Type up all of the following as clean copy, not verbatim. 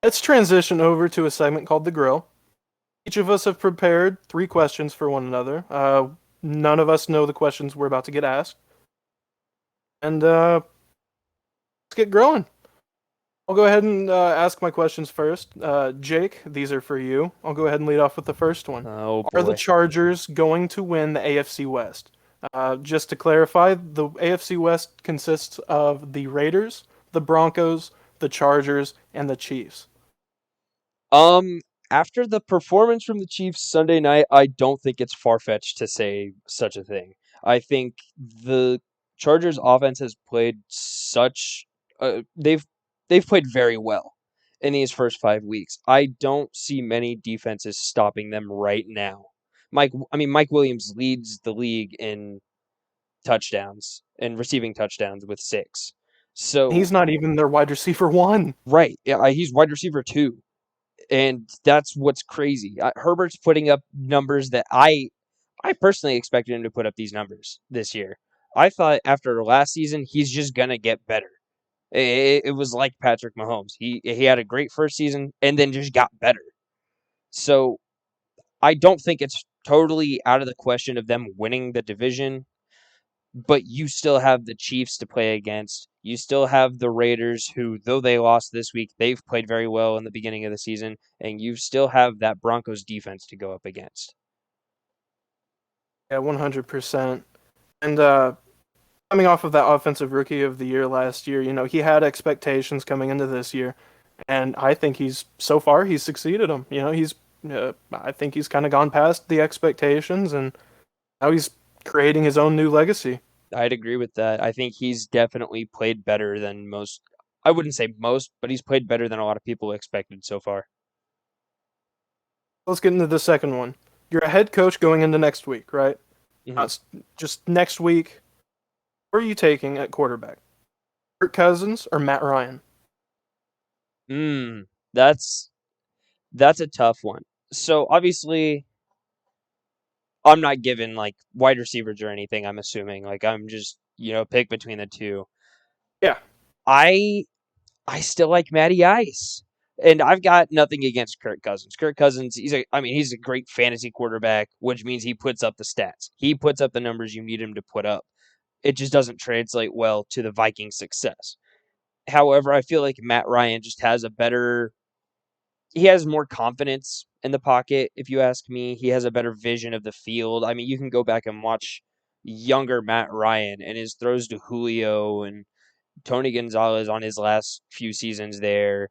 Let's transition over to a segment called The Grill. Each of us have prepared 3 questions for one another. None of us know the questions we're about to get asked. And let's get growing. I'll go ahead and ask my questions first. Jake, these are for you. I'll go ahead and lead off with the first one. Oh Are the boy. Chargers going to win the AFC West? Just to clarify, the AFC West consists of the Raiders, the Broncos, the Chargers, and the Chiefs. Um, After the performance from the Chiefs Sunday night, I don't think it's far-fetched to say such a thing. I think the Chargers offense has played such they've played very well in these first 5 weeks. I don't see many defenses stopping them right now. Mike Williams leads the league in touchdowns and receiving touchdowns with 6. So, He's not even their wide receiver one. right, yeah, he's wide receiver 2. And that's what's crazy. Herbert's putting up numbers that I personally expected him to put up these numbers this year. I thought after last season he's just gonna get better. It was like Patrick Mahomes. He had a great first season and then just got better. So I don't think it's totally out of the question of them winning the division, but you still have the Chiefs to play against. You still have the Raiders, who, though they lost this week, they've played very well in the beginning of the season, and you still have that Broncos defense to go up against. Yeah, 100%. And coming off of that offensive rookie of the year last year, he had expectations coming into this year, and I think he's succeeded them. I think he's kind of gone past the expectations, and now he's creating his own new legacy. I'd agree with that. I think he's definitely played better than most. I wouldn't say most, but he's played better than a lot of people expected so far. Let's get into the second one. You're a head coach going into next week, right? Hmm. Just next week. Who are you taking at quarterback? Kirk Cousins or Matt Ryan? Mm, that's that's a tough one. So obviously, I'm not given like wide receivers or anything. I'm assuming like I'm just pick between the two. Yeah, I I still like Matty Ice. And I've got nothing against Kirk Cousins. Kirk Cousins, he's a great fantasy quarterback, which means he puts up the stats. He puts up the numbers you need him to put up. It just doesn't translate well to the Vikings' success. However, I feel like Matt Ryan just has he has more confidence in the pocket, if you ask me. He has a better vision of the field. I mean, you can go back and watch younger Matt Ryan and his throws to Julio and Tony Gonzalez on his last few seasons there,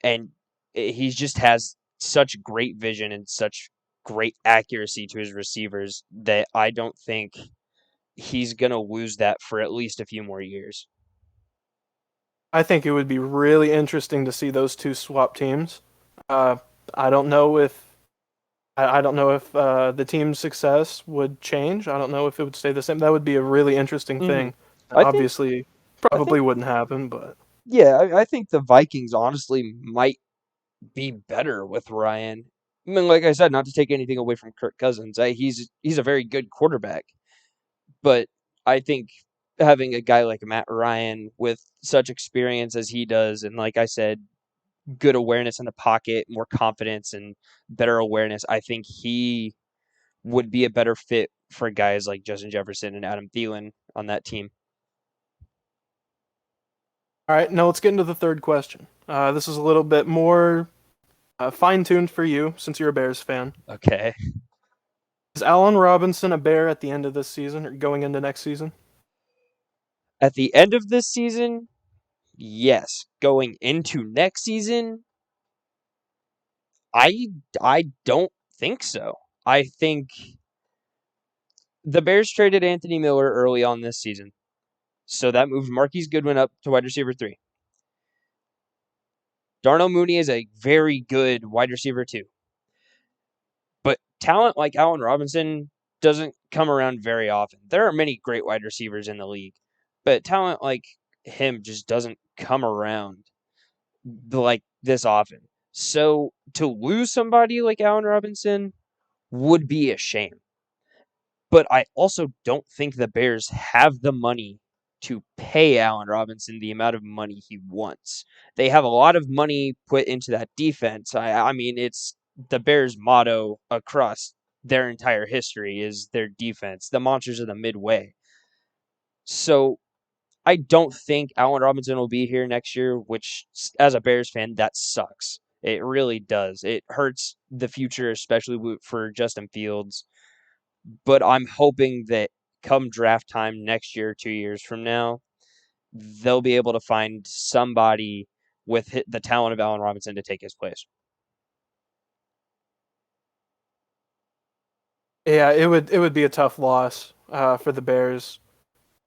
and he just has such great vision and such great accuracy to his receivers that I don't think he's going to lose that for at least a few more years. I think it would be really interesting to see those two swap teams. Uh, I don't know if I don't know if the team's success would change. I don't know if it would stay the same. That would be a really interesting Hmm. thing. I think Obviously, I think probably wouldn't happen, but yeah, I think the Vikings honestly might be better with Ryan. I mean, like I said, not to take anything away from Kirk Cousins, he's a very good quarterback, but I think having a guy like Matt Ryan with such experience as he does, and like I said, good awareness in the pocket, more confidence, and better awareness, I think he would be a better fit for guys like Justin Jefferson and Adam Thielen on that team. all right. Now let's get into the third question. This is a little bit more fine-tuned for you since you're a Bears fan. Okay. Is Allen Robinson a Bear at the end of this season or going into next season? At the end of this season, yes. Going into next season, I I don't think so. I think the Bears traded Anthony Miller early on this season. So that moved Marquise Goodwin up to wide receiver 3. Darnell Mooney is a very good wide receiver 2. But talent like Allen Robinson doesn't come around very often. There are many great wide receivers in the league, but talent like him just doesn't come around like this often. So to lose somebody like Allen Robinson would be a shame. But I also don't think the Bears have the money to pay Allen Robinson the amount of money he wants. They have a lot of money put into that defense. I mean, it's the Bears' motto across their entire history is their defense, the monsters of the midway. So I don't think Allen Robinson will be here next year, which, as a Bears fan, that sucks. It really does. It hurts the future, especially for Justin Fields. But I'm hoping that come draft time next year, 2 years from now, they'll be able to find somebody with the talent of Allen Robinson to take his place. Yeah, it would be a tough loss for the Bears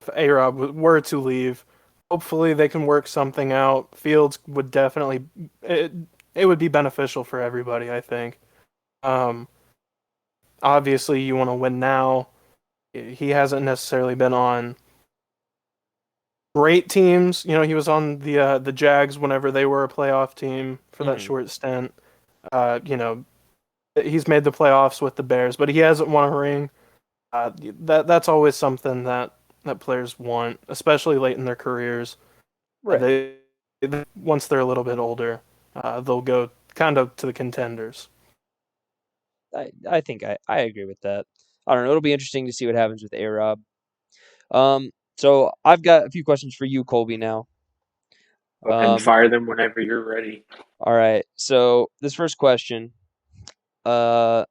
if A-Rob were to leave. Hopefully they can work something out. Fields would definitely it would be beneficial for everybody, I think. Um, Obviously you want to win now. He hasn't necessarily been on great teams. You know, he was on the Jags whenever they were a playoff team for that Mhm. short stint. You know, he's made the playoffs with the Bears, but he hasn't won a ring. That's always something that players want, especially late in their careers. Right. Once they're a little bit older, they'll go kind of to the contenders. I think I agree with that. I don't know. It'll be interesting to see what happens with A-Rob. So I've got a few questions for you, Colby, now. Go ahead and Um, fire them whenever you're ready. all right. So this first question, uh,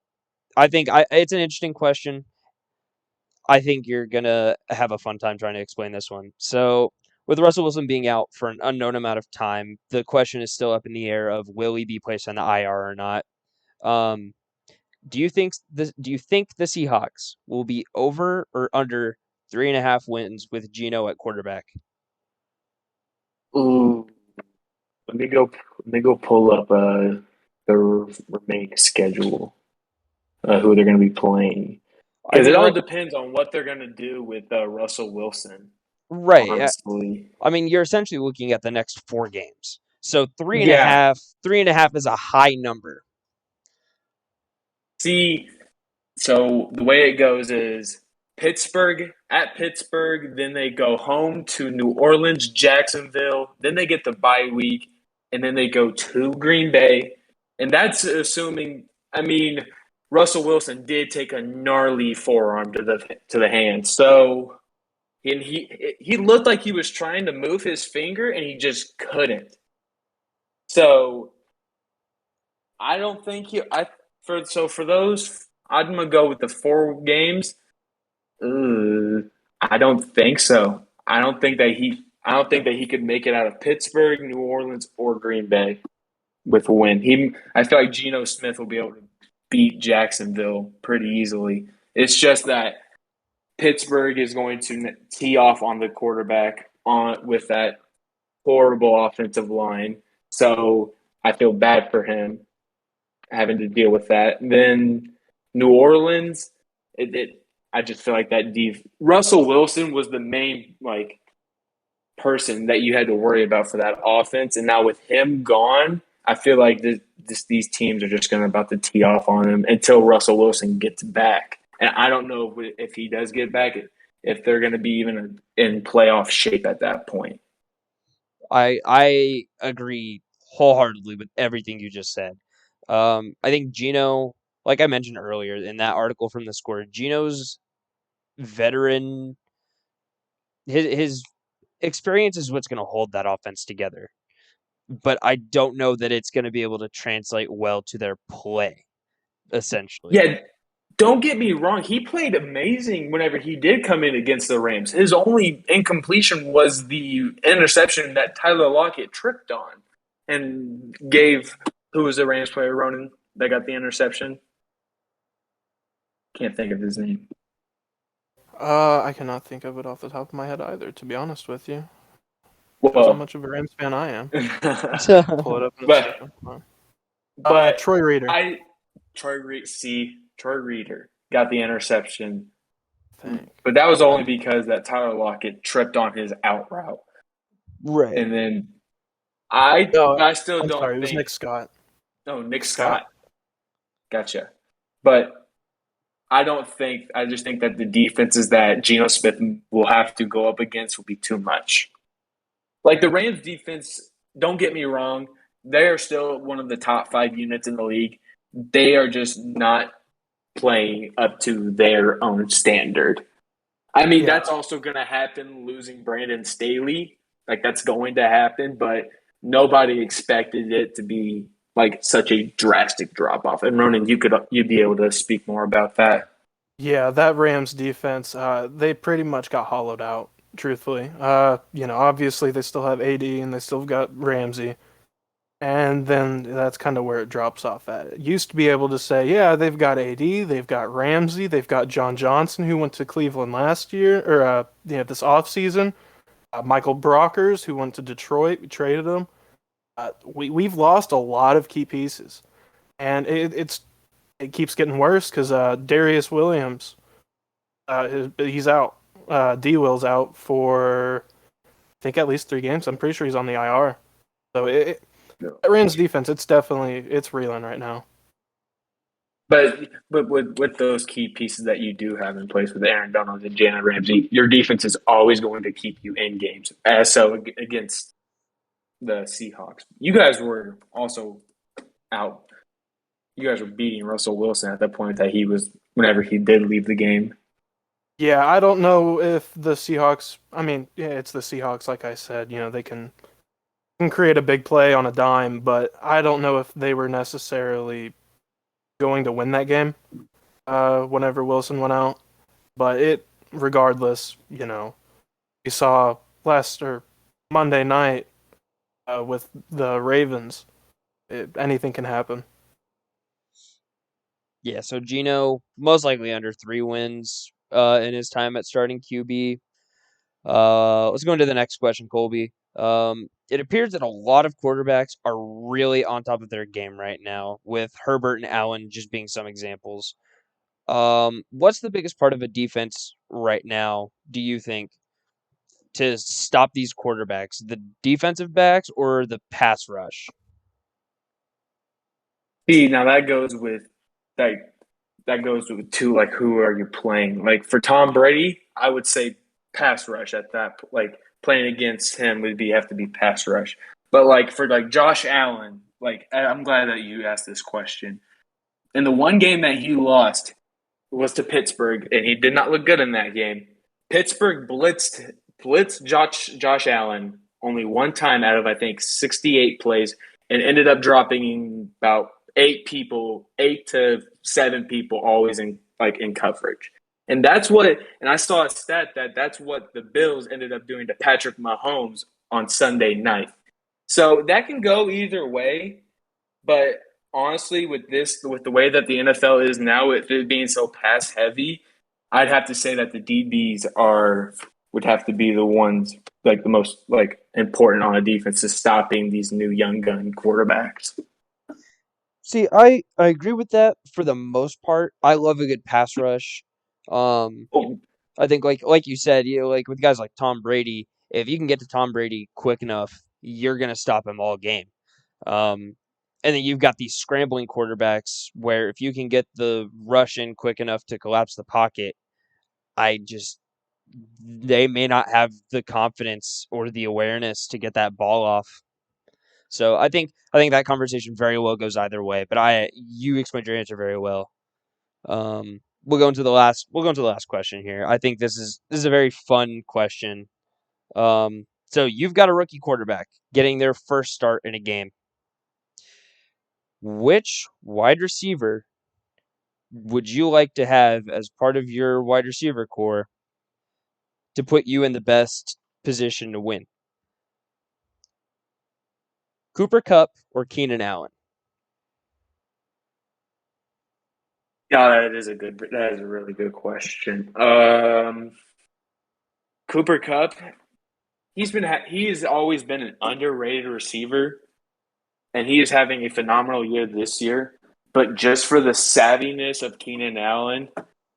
I think it's an interesting question. I think you're gonna have a fun time trying to explain this one. So, with Russell Wilson being out for an unknown amount of time, the question is still up in the air of will he be placed on the IR or not. Um, do you think the Seahawks will be over or under 3.5 wins with Geno at quarterback? Ooh, let me go pull up the remaining schedule. Who they're going to be playing I because it mean, all right, depends on what they're going to do with Russell Wilson. right. Honestly, I mean, you're essentially looking at the next 4 games. So yeah. 3.5 is a high number. See, so the way it goes is Pittsburgh at Pittsburgh, then they go home to New Orleans, Jacksonville, then they get the bye week, and then they go to Green Bay. And that's assuming, I mean, Russell Wilson did take a gnarly forearm to the hand. So and he looked like he was trying to move his finger and he just couldn't. So I don't think for those I'm gonna go with the 4 games. I don't think so. I don't think that he could make it out of Pittsburgh, New Orleans, or Green Bay with a win. I feel like Geno Smith will be able to beat Jacksonville pretty easily. It's just that Pittsburgh is going to tee off on the quarterback on with that horrible offensive line. So I feel bad for him having to deal with that. And then New Orleans, I just feel like that Russell Wilson was the main person that you had to worry about for that offense, and now with him gone, I feel like these teams are just going to about to tee off on him until Russell Wilson gets back. And I don't know if he does get back, if they're going to be even in playoff shape at that point. I agree wholeheartedly with everything you just said. I think Geno, like I mentioned earlier in that article from the Score, Geno's veteran, his experience is what's going to hold that offense together. But I don't know that it's going to be able to translate well to their play, essentially. Yeah, don't get me wrong. He played amazing whenever he did come in against the Rams. His only incompletion was the interception that Tyler Lockett tripped on and gave who was the Rams player, Ronan, that got the interception? Can't think of his name. I cannot think of it off the top of my head either, to be honest with you. Shows how Well, much of a Rams fan I am. So, Pull it up in a but second. but Troy Reader. I Troy Reader got the interception, I think. but that was only because that Tyler Lockett tripped on his out route, right. and then I No, I still I'm don't sorry. It was think. Nick Scott. No, Nick Scott. Scott. Gotcha. But I just think that the defenses that Geno Smith will have to go up against will be too much. Like the Rams defense, don't get me wrong, they are still one of the top 5 units in the league. They are just not playing up to their own standard. I mean, Yeah. that's also going to happen losing Brandon Staley. Like that's going to happen, but nobody expected it to be like such a drastic drop off. And Ronan, you'd be able to speak more about that. Yeah, that Rams defense, they pretty much got hollowed out, truthfully. Obviously they still have AD and they still got Ramsey. And then that's kind of where it drops off at. It used to be able to say, yeah, they've got AD, they've got Ramsey, they've got John Johnson, who went to Cleveland last year, or this offseason. Michael Brockers, who went to Detroit, we traded him. We've lost a lot of key pieces. And it keeps getting worse because Darius Williams, he's out. D-Will's out for, I think, at least 3 games. I'm pretty sure he's on the IR. So that Rams defense, it's reeling right now. But with those key pieces that you do have in place with Aaron Donald and Jalen Ramsey, your defense is always going to keep you in games. So against the Seahawks, you guys were also out. You guys were beating Russell Wilson at the point that whenever he did leave the game. Yeah, I don't know if the Seahawks. I mean, yeah, it's the Seahawks. Like I said, they can create a big play on a dime, but I don't know if they were necessarily going to win that game whenever Wilson went out. But regardless, we saw Monday night with the Ravens. Anything can happen. Yeah, so Geno most likely under 3 wins in his time at starting QB. Let's go into the next question, Colby. It appears that a lot of quarterbacks are really on top of their game right now, with Herbert and Allen just being some examples. What's the biggest part of a defense right now, do you think, to stop these quarterbacks? The defensive backs or the pass rush? See, now that goes with two, like who are you playing? Like for Tom Brady, I would say pass rush at that. Like playing against him have to be pass rush. But like for like Josh Allen, like I'm glad that you asked this question. In the one game that he lost was to Pittsburgh, and he did not look good in that game. Pittsburgh blitzed Josh Allen only one time out of I think 68 plays, and ended up dropping about 8 to 7 people always in coverage. And I saw a stat that's what the Bills ended up doing to Patrick Mahomes on Sunday night. So that can go either way, but honestly, with the way that the NFL is now, with it being so pass heavy, I'd have to say that the DBs would have to be the ones like the most like important on a defense to stopping these new young gun quarterbacks. See, I agree with that for the most part. I love a good pass rush. Um, Oh, I think like you said, like with guys like Tom Brady, if you can get to Tom Brady quick enough, you're gonna stop him all game. Um, and then you've got these scrambling quarterbacks where if you can get the rush in quick enough to collapse the pocket, I just they may not have the confidence or the awareness to get that ball off. So I think that conversation very well goes either way. But you explained your answer very well. We'll go into the last question here. I think this is a very fun question. So you've got a rookie quarterback getting their first start in a game. Which wide receiver would you like to have as part of your wide receiver core to put you in the best position to win? Cooper Kupp or Keenan Allen? yeah, that is a really good question. Cooper Kupp, he has always been an underrated receiver, and he is having a phenomenal year this year. But just for the savviness of Keenan Allen,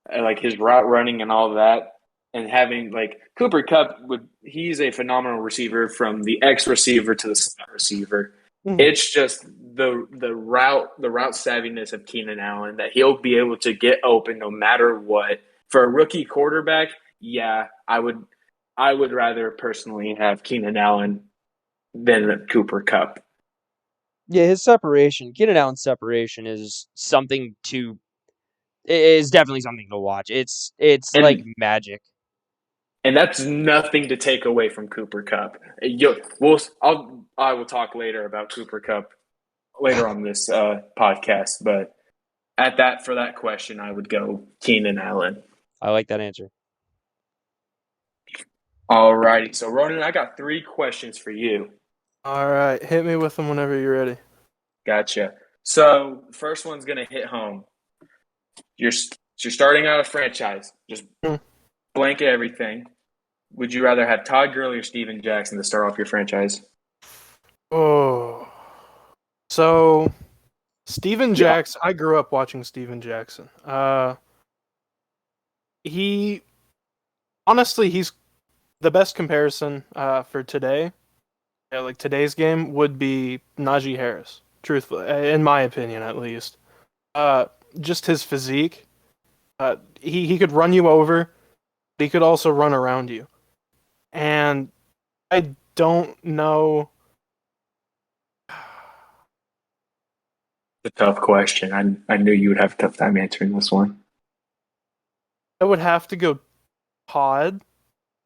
like his route running and all that, and having like Cooper Kupp he's a phenomenal receiver from the X receiver to the slot receiver. Mhm. It's just the route savviness of Keenan Allen, that he'll be able to get open no matter what. For a rookie quarterback, yeah, I would rather personally have Keenan Allen than Cooper Kupp. Yeah, his separation, Keenan Allen's separation is definitely something to watch. It's like magic. And that's nothing to take away from Cooper Kupp. I will talk later about Cooper Kupp later on this podcast, but for that question, I would go Keenan Allen. I like that answer. All righty. So, Ronan, I got 3 questions for you. All right, hit me with them whenever you're ready. Gotcha. So, the first one's going to hit home. You're starting out a franchise. Just blanket everything. Would you rather have Todd Gurley or Steven Jackson to start off your franchise? Oh. So, Steven Jackson, I grew up watching Steven Jackson. He's the best comparison for today. Yeah, like today's game would be Najee Harris, truthfully, in my opinion at least. Just his physique. He could run you over, but he could also run around you. And I don't know. It's a tough question. I knew you would have a tough time answering this one. I would have to go Todd,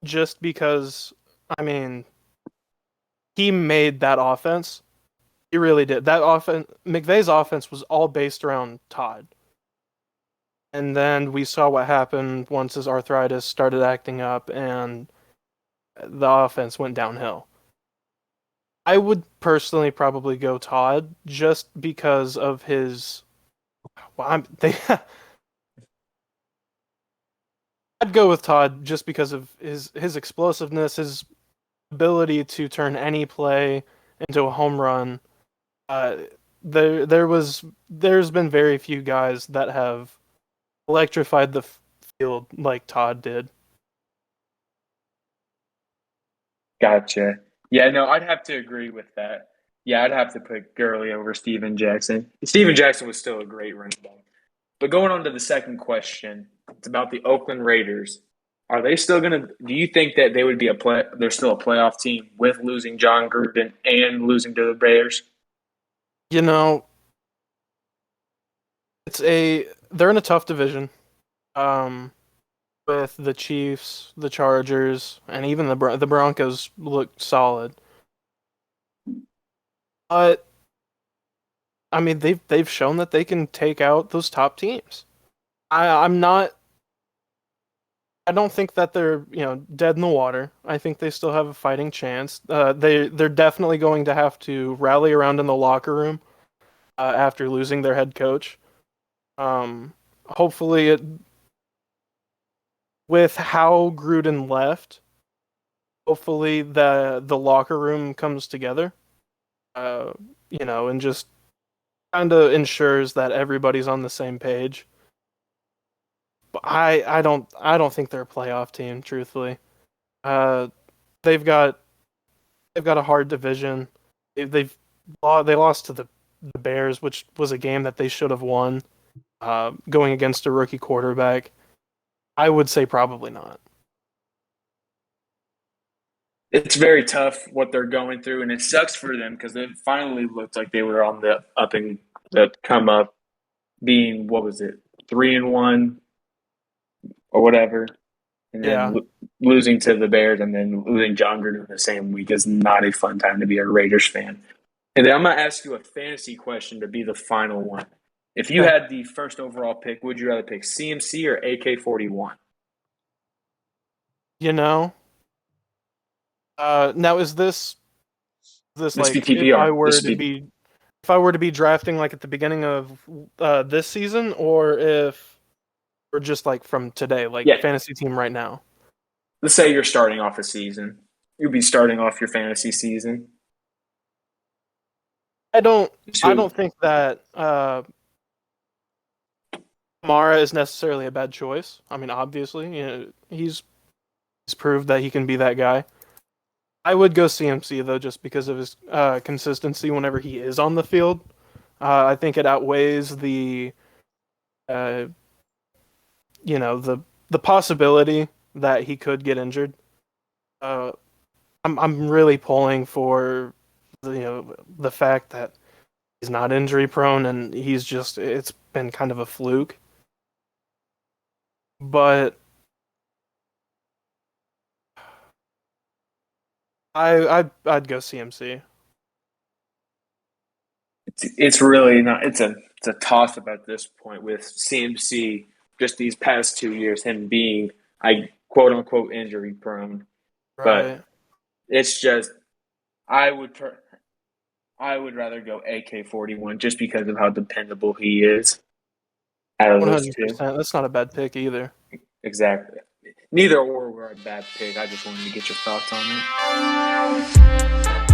just because, I mean, he made that offense. He really did. That offense, McVay's offense was all based around Todd. And then we saw what happened once his arthritis started acting up and the offense went downhill. I would personally probably go Todd just because of his. Well, I'd go with Todd just because of his explosiveness, his ability to turn any play into a home run. There's been very few guys that have electrified the field like Todd did. Gotcha. Yeah, no, I'd have to agree with that. Yeah, I'd have to put Gurley over Steven Jackson. Steven Jackson was still a great running back. But going on to the second question, it's about the Oakland Raiders. Are they still do you think that they would be they're still a playoff team with losing John Gruden and losing to the Bears? You know, they're in a tough division. With the Chiefs, the Chargers, and even the Broncos look solid. But I mean, they've shown that they can take out those top teams. I don't think that they're dead in the water. I think they still have a fighting chance. They're definitely going to have to rally around in the locker room after losing their head coach. Hopefully, with how Gruden left, hopefully the locker room comes together. And just kind of ensures that everybody's on the same page. But I don't think they're a playoff team, truthfully. They've got a hard division. They lost to the Bears, which was a game that they should have won. Going against a rookie quarterback, I would say probably not. It's very tough what they're going through, and it sucks for them because it finally looked like they were on the come up, being 3-1 or whatever, and then losing to the Bears and then losing John Gruden the same week is not a fun time to be a Raiders fan. And then I'm going to ask you a fantasy question to be the final one. If you had the first overall pick, would you rather pick CMC or AK-41? Now is this like PPR. if I were to be drafting like at the beginning of this season, or if we're just like from today, like fantasy team right now? Let's say you're starting off a season. You'll be starting off your fantasy season. I don't think that Kamara is necessarily a bad choice. I mean, obviously, he's proved that he can be that guy. I would go CMC though, just because of his consistency whenever he is on the field. I think it outweighs the uh, the possibility that he could get injured. Uh, I'm really pulling for the fact that he's not injury prone and it's been kind of a fluke. But I'd go CMC. It's really not. It's a toss up at this point with CMC. Just these past 2 years, him being quote unquote injury prone, Right. but it's just I would I would rather go AK-41 just because of how dependable he is out of those two. 100%. That's not a bad pick either. Exactly. Neither or were a bad pick. I just wanted to get your thoughts on it.